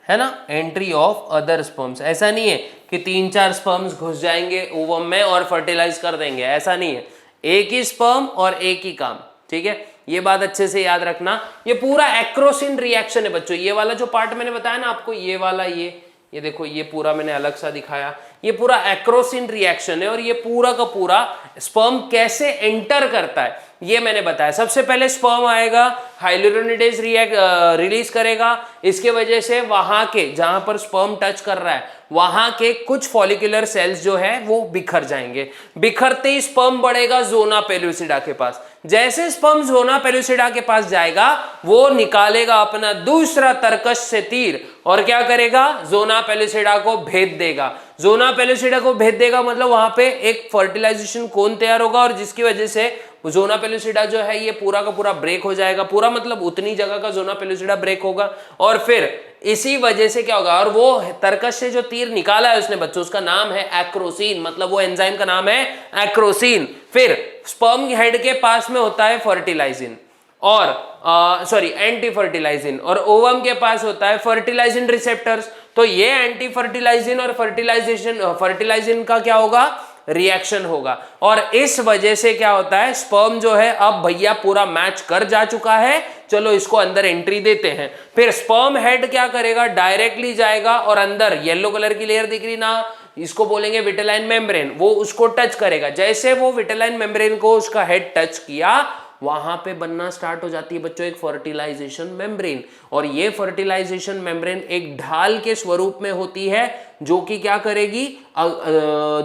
है ना, एंट्री ऑफ अदर स्पर्म्स। ऐसा नहीं है कि 3-4 स्पर्म्स घुस जाएंगे ओवम में और फर्टिलाइज कर देंगे, ऐसा नहीं है, एक ही स्पर्म और एक ही काम, ठीक है। ये बात अच्छे से याद रखना। ये पूरा एक्रोसिन रिएक्शन है बच्चों, ये वाला जो पार्ट मैंने बताया ना आपको, ये वाला, ये देखो, ये पूरा मैंने अलग सा दिखाया, ये पूरा एक्रोसिन रिएक्शन है और ये पूरा का पूरा स्पर्म कैसे एंटर करता है ये मैंने बताया। सबसे पहले स्पर्म आएगा, हाइलुरोनिडेज रिलीज करेगा, इसके वजह से वहां के जहां पर स्पर्म टच कर रहा है वहां के कुछ फॉलिकुलर सेल्स जो है वो बिखर जाएंगे, बिखरते ही स्पर्म बढ़ेगा जोना पेलुसिडा के पास। जैसे स्पर्म जोना पेलुसिडा के पास जाएगा वो निकालेगा अपना दूसरा तरकश से तीर और क्या करेगा, जोना पेलुसिडा को भेद देगा। जोना पेलुसिडा को भेद देगा मतलब वहां पे एक फर्टिलाइजेशन कोन तैयार होगा और जिसकी वजह से जोना पेलुसिडा जो है ये पूरा का पूरा ब्रेक हो जाएगा, पूरा मतलब उतनी जगह का जोना पेलुसिडा ब्रेक होगा और फिर इसी वजह से क्या होगा, और वो तरकश से जो तीर निकाला है उसने बच्चों, उसका नाम है एक्रोसिन, मतलब वो एंजाइम का नाम है एक्रोसिन। फिर स्पर्म हेड के पास में होता है फर्टिलाइजिन और सॉरी एंटी फर्टिलाइजिन, और ओवम के पास होता है फर्टिलाइजिन रिसेप्टर्स। तो ये एंटी फर्टिलाइजिन और फर्टिलाइजिन का क्या होगा, रिएक्शन होगा और इस वजह से क्या होता है, स्पर्म जो है अब भैया पूरा मैच कर जा चुका है, चलो इसको अंदर एंट्री देते हैं। फिर स्पर्म हेड क्या करेगा, डायरेक्टली जाएगा और अंदर येलो कलर की लेयर दिख रही ना, इसको बोलेंगे विटेलाइन मेम्ब्रेन, वो उसको टच करेगा। जैसे वो विटेलाइन मेम्ब्रेन को उसका हेड टच किया वहां पे बनना स्टार्ट हो जाती है बच्चों एक फर्टिलाइजेशन मेम्ब्रेन, और ये फर्टिलाइजेशन मेम्ब्रेन एक ढाल के स्वरूप में होती है जो कि क्या करेगी,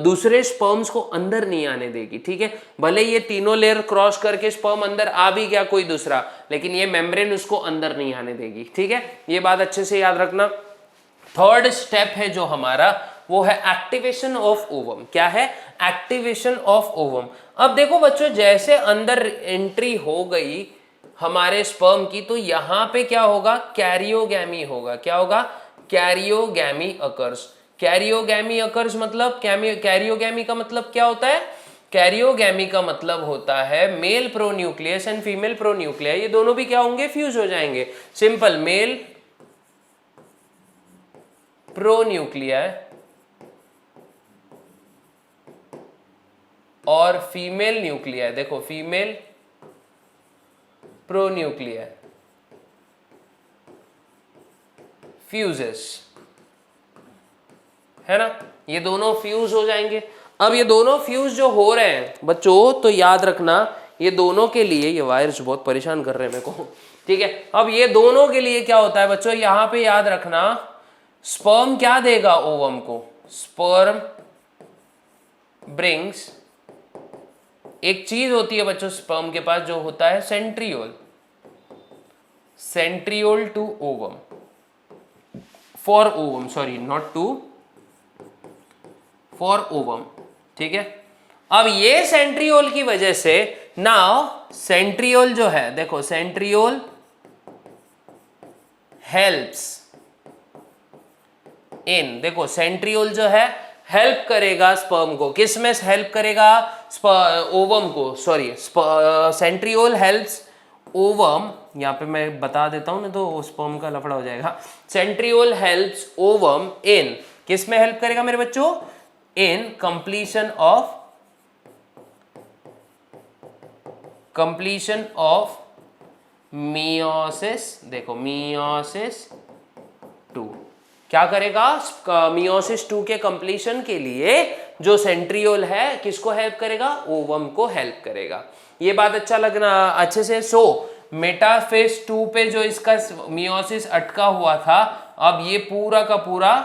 दूसरे स्पर्म्स को अंदर नहीं आने देगी, ठीक है। भले ये तीनों लेयर क्रॉस करके स्पर्म अंदर आ भी गया कोई दूसरा, लेकिन ये मेम्ब्रेन उसको अंदर नहीं आने देगी, ठीक है। ये बात अच्छे से याद रखना। थर्ड स्टेप है जो हमारा वो है एक्टिवेशन ऑफ ओवम। क्या है, एक्टिवेशन ऑफ ओवम। अब देखो बच्चों जैसे अंदर एंट्री हो गई हमारे स्पर्म की, तो यहां पे क्या होगा, कैरियोगैमी होगा। क्या होगा, कैरियोगैमी अकर्स। कैरियोगैमी अकर्स मतलब कैरियोगैमी का मतलब क्या होता है, कैरियोगैमी का मतलब होता है मेल प्रोन्यूक्लियस एंड फीमेल प्रोन्यूक्लिया, ये दोनों भी क्या होंगे, फ्यूज हो जाएंगे। सिंपल, मेल प्रोन्यूक्लिया और फीमेल न्यूक्लिया, देखो फीमेल प्रोन्यूक्लिया फ्यूजेस, है ना, ये दोनों फ्यूज हो जाएंगे। अब ये दोनों फ्यूज जो हो रहे हैं बच्चों, तो याद रखना ये दोनों के लिए, ये वायर्स बहुत परेशान कर रहे हैं मेरे को, ठीक है। अब ये दोनों के लिए क्या होता है बच्चों, यहां पे याद रखना स्पर्म क्या देगा ओवम को, स्पर्म ब्रिंग्स, एक चीज होती है बच्चों स्पर्म के पास जो होता है centriole, centriole to ovum, for ovum, sorry not to, for ovum. ठीक है। अब ये सेंट्रियोल की वजह से नाउ सेंट्रियोल जो है, देखो सेंट्रियोल हेल्प्स इन, देखो सेंट्रियोल जो है हेल्प करेगा स्पर्म को, किस में हेल्प करेगा? ओवम को, सॉरी सेंट्रियोल हेल्प्स ओवम, यहाँ पे मैं बता देता हूं ना तो स्पर्म का लफड़ा हो जाएगा। सेंट्रियोल हेल्प्स ओवम इन, किस में हेल्प करेगा मेरे बच्चों? इन कंप्लीशन ऑफ मियोसिस, देखो मियोसिस 2, क्या करेगा? मियोसिस 2 के कंप्लीशन के लिए जो सेंट्रियोल है किसको हेल्प करेगा? ओवम को हेल्प करेगा। ये बात अच्छा लगना अच्छे से। सो मेटाफेज 2 पे जो इसका मियोसिस अटका हुआ था, अब ये पूरा का पूरा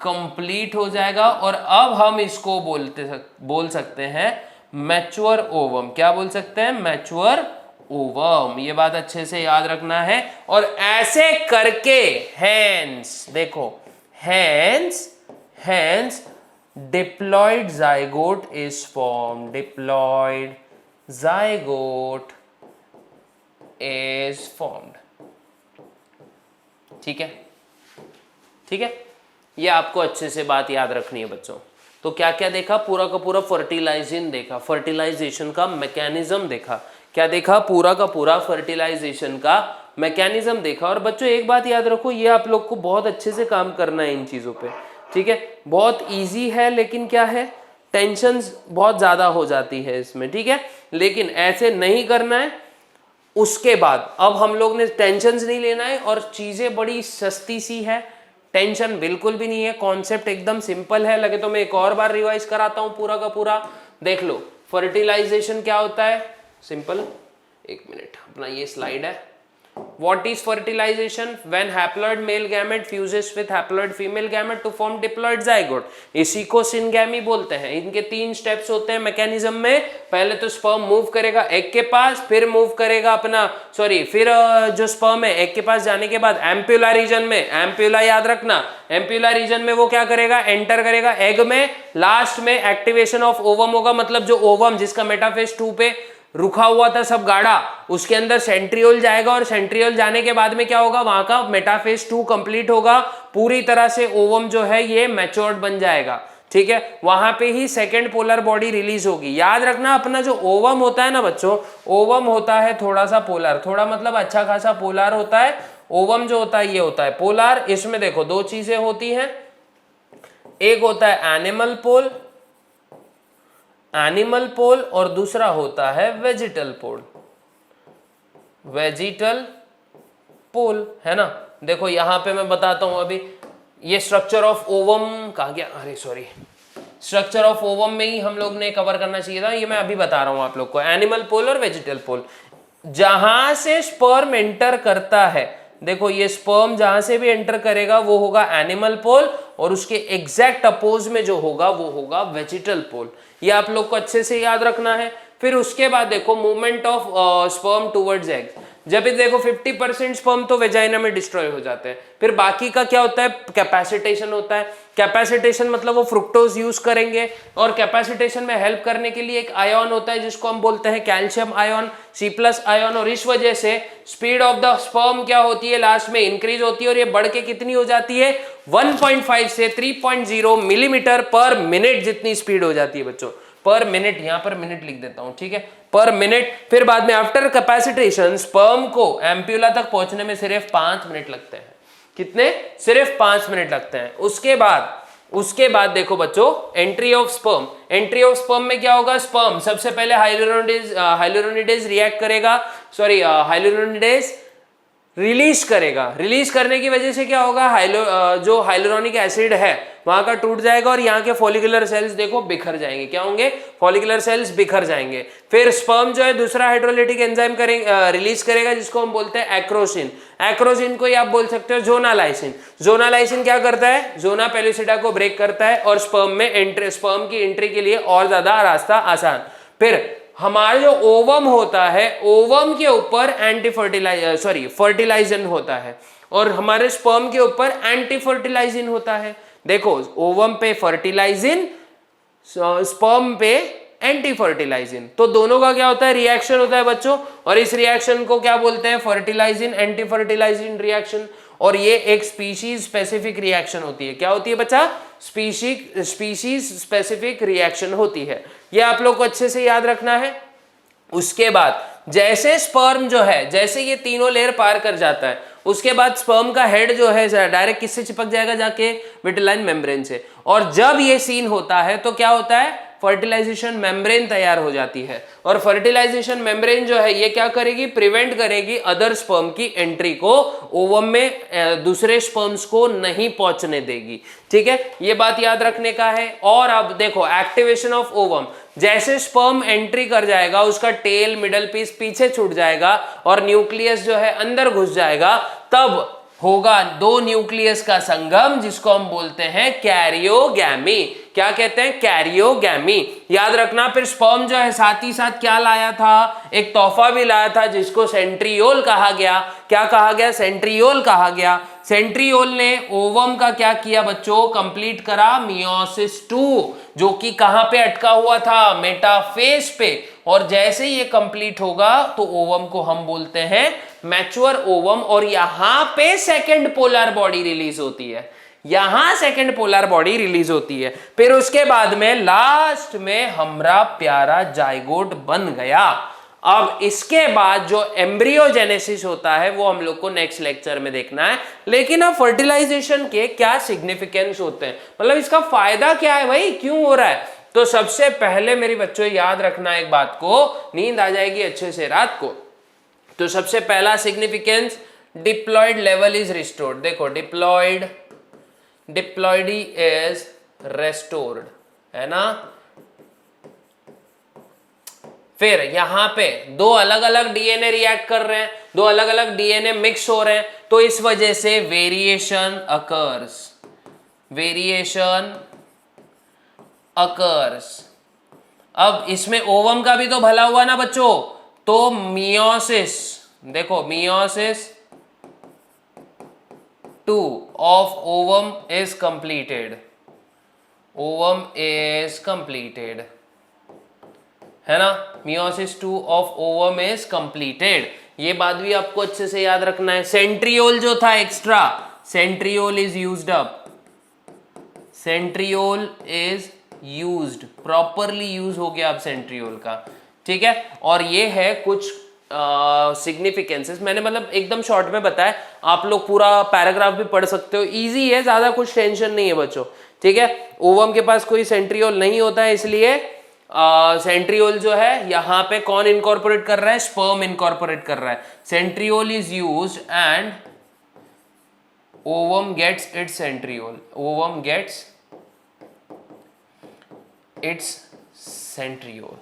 कंप्लीट हो जाएगा और अब हम इसको बोल सकते हैं मैच्योर ओवम। क्या बोल सकते हैं? Mature ovum. ये बात अच्छे से याद रखना है। और ऐसे करके हैंस, देखो hence diploid zygote is form, diploid zygote is formed. ठीक है, ठीक है, ये आपको अच्छे से बात याद रखनी है बच्चों। तो क्या क्या देखा? पूरा का पूरा फर्टिलाइजेशन देखा, फर्टिलाइजेशन का मैकेनिज्म देखा। क्या देखा? पूरा का पूरा फर्टिलाइजेशन का मैकेनिज्म देखा। और बच्चों एक बात याद रखो, ये आप लोग को बहुत अच्छे से काम करना है इन चीज़ों पे, ठीक है। बहुत इजी है, लेकिन क्या है, टेंशन्स बहुत ज़्यादा हो जाती है इसमें, ठीक है। लेकिन ऐसे नहीं करना है। उसके बाद अब हम लोग ने टेंशन्स नहीं लेना है और चीज़ें बड़ी सस्ती सी है, टेंशन बिल्कुल भी नहीं है, कॉन्सेप्ट एकदम सिंपल है। लगे तो मैं एक और बार रिवाइज कराता हूँ पूरा का पूरा, देख लो। फर्टिलाइजेशन क्या होता है? सिंपल, एक मिनट, अपना ये स्लाइड है। What is fertilization? When haploid male gamete fuses with haploid female gamete to form diploid zygote. इसी को सिनगैमी बोलते हैं। इनके 3 स्टेप्स होते हैं मैकेनिज्म में। पहले तो स्पर्म मूव करेगा एग के पास, फिर मूव करेगा फिर जो स्पर्म है एग के पास जाने के बाद एम्प्यूला रीजन में, एम्प्यूला याद रखना, एम्प्यूला रीजन में वो क्या करेगा? एंटर करेगा एग में। लास्ट में एक्टिवेशन ऑफ ओवम होगा, मतलब जो ओवम जिसका मेटाफेज 2 पे रुका हुआ था सब गाढ़ा, उसके अंदर सेंट्रियोल जाएगा और सेंट्रियोल जाने के बाद में क्या होगा? वहां का मेटाफेज 2 कंप्लीट होगा, पूरी तरह से ओवम जो है ये मैच्योर्ड बन जाएगा, ठीक है। वहां पे ही सेकेंड पोलर बॉडी रिलीज होगी। याद रखना, अपना जो ओवम होता है ना बच्चों, ओवम होता है थोड़ा सा पोलर, थोड़ा मतलब अच्छा खासा पोलर होता है। ओवम जो होता है ये होता है पोलर। इसमें देखो 2 चीजें होती हैं, एक होता है एनिमल पोल और दूसरा होता है वेजिटल पोल, है ना। देखो यहां पे मैं बताता हूं, अभी ये स्ट्रक्चर ऑफ ओवम कहा गया, अरे सॉरी, स्ट्रक्चर ऑफ ओवम में ही हम लोग ने कवर करना चाहिए था, ये मैं अभी बता रहा हूं आप लोग को। एनिमल पोल और वेजिटल पोल, जहां से स्पर्म एंटर करता है, देखो ये स्पर्म जहां से भी एंटर करेगा वो होगा एनिमल पोल, और उसके एग्जैक्ट अपोज में जो होगा वो होगा वेजिटल पोल। ये आप लोग को अच्छे से याद रखना है। फिर उसके बाद देखो movement of sperm towards egg, जब भी देखो 50% स्पर्म तो वेजाइना में डिस्ट्रॉय हो जाते हैं। फिर बाकी का क्या होता है? कैपेसिटेशन होता है। कैपेसिटेशन मतलब वो फ्रुक्टोज यूज करेंगे, और कैपेसिटेशन में हेल्प करने के लिए एक आयन होता है जिसको हम बोलते हैं कैल्शियम आयन, C+ आयन, और इस वजह से स्पीड ऑफ द स्पर्म क्या होती है? लास्ट में इंक्रीज होती है, और ये बढ़ के कितनी हो जाती है? 1.5 से 3.0 मिलीमीटर पर मिनट जितनी स्पीड हो जाती है बच्चों, पर मिनट, यहां पर मिनट लिख देता हूं, ठीक है, पर मिनट। फिर बाद में आफ्टर कैपेसिटेशन स्पर्म को एम्प्यूला तक पहुंचने में सिर्फ 5 मिनट लगते हैं। कितने? सिर्फ 5 मिनट लगते हैं। उसके बाद देखो बच्चों, एंट्री ऑफ स्पर्म में क्या होगा? स्पर्म सबसे पहले हाइलुरोनिडेज रिएक्ट करेगा, हाइलुरोनिडेज रिलीज करेगा। रिलीज करने की वजह से क्या होगा? जो हाइलुरोनिक एसिड है वहां का टूट जाएगा, और यहाँ के फॉलिकुलर सेल्स देखो बिखर जाएंगे। क्या होंगे? फॉलिकुलर सेल्स बिखर जाएंगे। फिर स्पर्म जो है दूसरा हाइड्रोलाइटिक एंजाइम रिलीज करेगा, जिसको हम बोलते हैं एक्रोसिन। एक्रोसिन को ही आप बोल सकते हो जोनालाइसिन। जोनालाइसिन क्या करता है? जोना पेलुसिडा को ब्रेक करता है, और स्पर्म की एंट्री के लिए और ज्यादा रास्ता आसान। फिर हमारा जो ओवम होता है, ओवम के ऊपर फर्टिलाइजन होता है, और हमारे स्पर्म के ऊपर एंटी फर्टिलाइजिन होता है। देखो ओवम पे फर्टिलाइजिन, स्पर्म पे एंटी फर्टिलाइजिन। तो दोनों का क्या होता है, रिएक्शन होता है बच्चों, और इस रिएक्शन को क्या बोलते हैं, फर्टिलाइजिन एंटी फर्टिलाइजिन रिएक्शन। और ये एक स्पीशीज स्पेसिफिक रिएक्शन होती है। क्या होती है बच्चा, स्पीशीज स्पेसिफिक रिएक्शन होती है। ये आप लोग को अच्छे से याद रखना है। उसके बाद जैसे स्पर्म जो है, जैसे ये तीनों लेयर पार कर जाता है, उसके बाद स्पर्म का हेड जो है डायरेक्ट किससे चिपक जाएगा, जाके विटिलाइन मेम्ब्रेन से। और जब ये सीन होता है तो क्या होता है, फर्टिलाइजेशन मेम्ब्रेन तैयार हो जाती है। और फर्टिलाइजेशन मेम्ब्रेन जो है ये क्या करेगी, प्रिवेंट करेगी अदर स्पर्म की एंट्री को, ओवम में दूसरे स्पर्म्स को नहीं पहुंचने देगी। ठीक है, ये बात याद रखने का है। और अब देखो एक्टिवेशन ऑफ ओवम, जैसे स्पर्म एंट्री कर जाएगा उसका टेल मिडल पीस पीछे छूट जाएगा और न्यूक्लियस जो है अंदर घुस जाएगा, तब होगा दो न्यूक्लियस का संगम, जिसको हम बोलते हैं कैरियोगैमी। क्या कहते हैं, कैरियोगैमी। याद रखना। फिर स्पर्म जो है साथ ही साथ क्या लाया था, एक तोहफा भी लाया था जिसको सेंट्रियोल कहा गया। क्या कहा गया, सेंट्रियोल कहा गया। सेंट्रियोल ने ओवम का क्या किया बच्चों, कंप्लीट करा मियोसिस 2, जो कि कहां पे अटका हुआ था, मेटाफेज पे। और जैसे ये कंप्लीट होगा तो ओवम को हम बोलते हैं मैच्योर ओवम। और यहां पे सेकंड पोलर बॉडी रिलीज होती है, यहां सेकंड पोलर बॉडी रिलीज होती है। फिर उसके बाद में लास्ट में हमारा प्यारा जाइगोट बन गया। अब इसके बाद जो एम्ब्रियोजेनेसिस होता है वो हम लोग को नेक्स्ट लेक्चर में देखना है। लेकिन अब फर्टिलाइजेशन के क्या सिग्निफिकेंस होते हैं, मतलब इसका फायदा क्या है भाई, क्यों हो रहा है। तो सबसे पहले मेरी बच्चों याद रखना एक बात को, नींद आ जाएगी अच्छे से रात को। तो सबसे पहला significance, diploid level is restored. देखो डिप्लॉयडी इज रेस्टोर्ड, है ना। फिर यहां पे दो अलग अलग डीएनए रिएक्ट कर रहे हैं, दो अलग अलग डीएनए मिक्स हो रहे हैं, तो इस वजह से वेरिएशन अकर्स। अब इसमें ओवम का भी तो भला हुआ ना बच्चों, तो मियोसिस, देखो meiosis 2 of ovum is completed, है ना। Meiosis 2 of ovum is completed। ये बात भी आपको अच्छे से याद रखना है। सेंट्रियोल जो था extra, centriole is used up, centriole is used, properly use हो गया अब सेंट्रियोल का। ठीक है, और ये है कुछ सिग्निफिकेंसेस। मैंने मतलब एकदम शॉर्ट में बताया, आप लोग पूरा पैराग्राफ भी पढ़ सकते हो, इजी है, ज्यादा कुछ टेंशन नहीं है बच्चों। ठीक है, ओवम के पास कोई सेंट्रियोल नहीं होता है, इसलिए सेंट्रियोल जो है यहाँ पे कौन इनकॉर्पोरेट कर रहा है, स्पर्म इनकॉर्पोरेट कर रहा है। Centriole is used and ovum gets its centriole, ovum gets its centriole.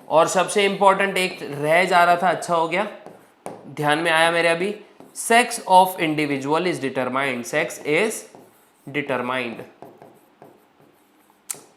और सबसे इंपॉर्टेंट एक रह जा रहा था, अच्छा हो गया, ध्यान में आया मेरे अभी, sex of individual is determined, sex is determined.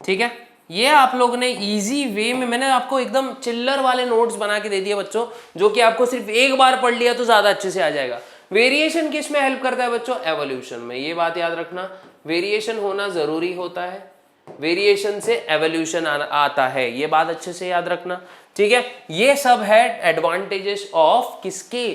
ठीक है, ये आप लोग ने इजी वे में, मैंने आपको एकदम चिल्लर वाले नोट्स बना के दे दिए बच्चों, जो कि आपको सिर्फ एक बार पढ़ लिया तो ज्यादा अच्छे से आ जाएगा। वेरिएशन किस में हेल्प करता है बच्चों, एवोल्यूशन में। ये बात याद रखना, वेरिएशन होना जरूरी होता है, वेरिएशन से एवोल्यूशन आता है, ये बात अच्छे से याद रखना। ठीक है, ये सब है एडवांटेजेस ऑफ किसके,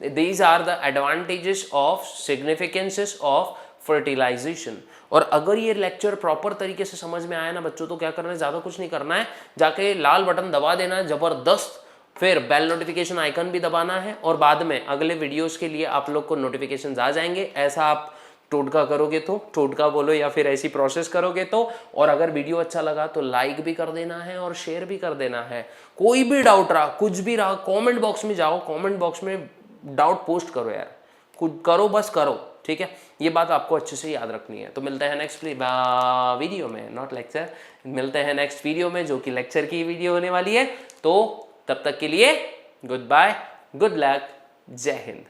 these are the advantages of significances of fertilization. और अगर ये लेक्चर प्रॉपर तरीके से समझ में आया ना बच्चों, तो क्या करना है, ज्यादा कुछ नहीं करना है, जाके लाल बटन दबा देना है जबरदस्त, फिर बेल नोटिफिकेशन आइकन भी दबाना है, और बाद में अगले वीडियोस के लिए आप लोग को नोटिफिकेशन आ जाएंगे। ऐसा आप टोटका करोगे तो, टोटका बोलो या फिर ऐसी प्रोसेस करोगे तो। और अगर वीडियो अच्छा लगा तो लाइक भी कर देना है और शेयर भी कर देना है। कोई भी डाउट रहा, कुछ भी रहा, कमेंट बॉक्स में जाओ, कमेंट बॉक्स में डाउट पोस्ट करो यार, कुछ करो, बस करो। ठीक है, ये बात आपको अच्छे से याद रखनी है। तो मिलते हैं नेक्स्ट वीडियो में, नॉट लेक्चर, मिलते हैं नेक्स्ट वीडियो में, जो कि लेक्चर की वीडियो होने वाली है। तो तब तक के लिए गुड बाय, गुड लक, जय हिंद।